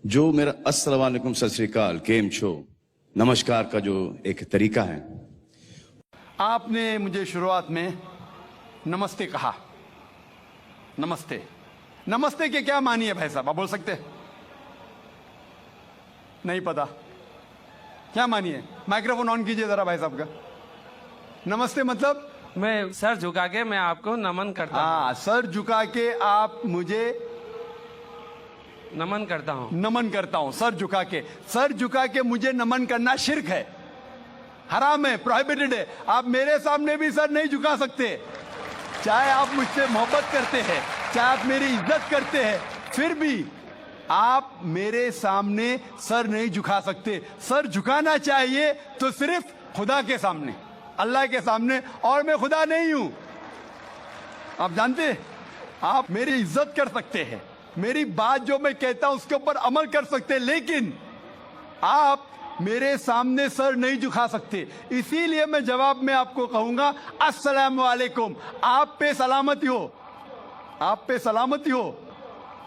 जो मेरा अस्सलाम वालेकुम सत श्री अकाल केम छो नमस्कार का जो एक तरीका है। आपने मुझे शुरुआत में नमस्ते कहा। नमस्ते, नमस्ते के क्या मानी है भाई साहब, आप बोल सकते हैं? नहीं पता क्या मानी है? माइक्रोफोन ऑन कीजिए जरा भाई साहब का। नमस्ते मतलब मैं सर झुका के मैं आपको नमन करता हूँ। हाँ, सर झुका के आप मुझे नमन करता हूँ। नमन करता हूं। सर झुका के मुझे नमन करना शिर्क है, हराम है, प्रोहिबिटेड है। आप मेरे सामने भी सर नहीं झुका सकते, चाहे आप मुझसे मोहब्बत करते हैं, चाहे आप मेरी इज्जत करते हैं, फिर भी आप मेरे सामने सर नहीं झुका सकते। सर झुकाना चाहिए तो सिर्फ खुदा के सामने, अल्लाह के सामने, और मैं खुदा नहीं हूं। आप जानते हैं, आप मेरी इज्जत कर सकते हैं, मेरी बात जो मैं कहता हूं उसके ऊपर अमल कर सकते हैं, लेकिन आप मेरे सामने सर नहीं झुका सकते। इसीलिए मैं जवाब में आपको कहूंगा अस्सलाम वालेकुम, आप पे सलामती हो, आप पे सलामती हो।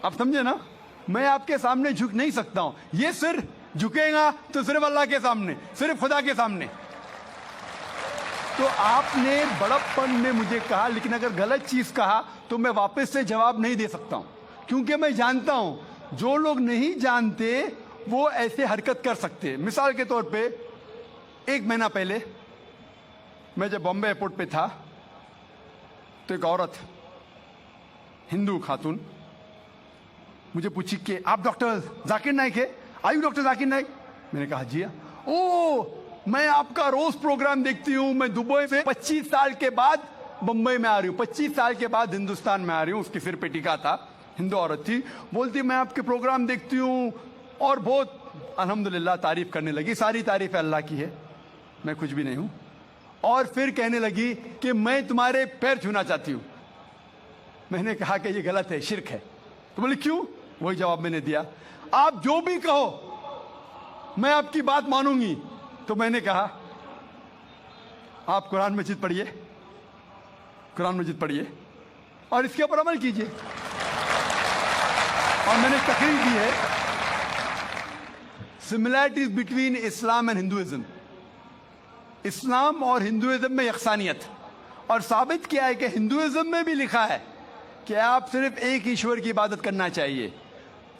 आप समझे ना? मैं आपके सामने झुक नहीं सकता हूं। ये सिर झुकेगा तो सिर्फ अल्लाह के सामने, सिर्फ खुदा के सामने। तो आपने बड़प्पन में मुझे कहा, लेकिन अगर गलत चीज कहा तो मैं वापस से जवाब नहीं दे सकता हूं, क्योंकि मैं जानता हूं जो लोग नहीं जानते वो ऐसे हरकत कर सकते हैं। मिसाल के तौर पे 1 महीना पहले मैं जब बॉम्बे एयरपोर्ट पे था तो एक औरत, हिंदू खातून, मुझे पूछी कि आप डॉक्टर जाकिर नाइक है? आयु डॉक्टर जाकिर नाइक? मैंने कहा जी हाँ। ओ, मैं आपका रोज प्रोग्राम देखती हूं, मैं दुबई से 25 साल के बाद बंबई में आ रही हूं, 25 साल के बाद हिंदुस्तान में आ रही हूं। उसके सिर पे टीका था, हिंदू औरत थी, बोलती मैं आपके प्रोग्राम देखती हूं और बहुत अल्हम्दुलिल्लाह तारीफ करने लगी। सारी तारीफ अल्लाह की है, मैं कुछ भी नहीं हूं। और फिर कहने लगी कि मैं तुम्हारे पैर छूना चाहती हूं। मैंने कहा कि ये गलत है, शिर्क है। तो बोले क्यों? वही जवाब मैंने दिया, आप जो भी कहो मैं आपकी बात मानूंगी। तो मैंने कहा आप कुरान मजीद पढ़िए, कुरान मजीद पढ़िए और इसके ऊपर अमल कीजिए। और मैंने तकरीर की है similarities between Islam and Hinduism, इस्लाम और हिंदुइज्म में यकसानियत, और साबित किया है कि हिंदुइज्म में भी लिखा है कि आप सिर्फ एक ईश्वर की इबादत करना चाहिए,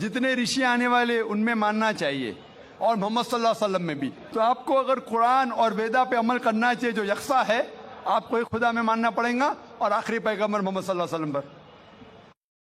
जितने ऋषि आने वाले उनमें मानना चाहिए, और मोहम्मद सल्लल्लाहु अलैहि वसल्लम में भी। तो आपको अगर कुरान और वेदा पे अमल करना चाहिए जो यकसा है, आपको एक खुदा में मानना पड़ेगा और आखिरी पैगंबर मोहम्मद सल्लल्लाहु अलैहि वसल्लम पर।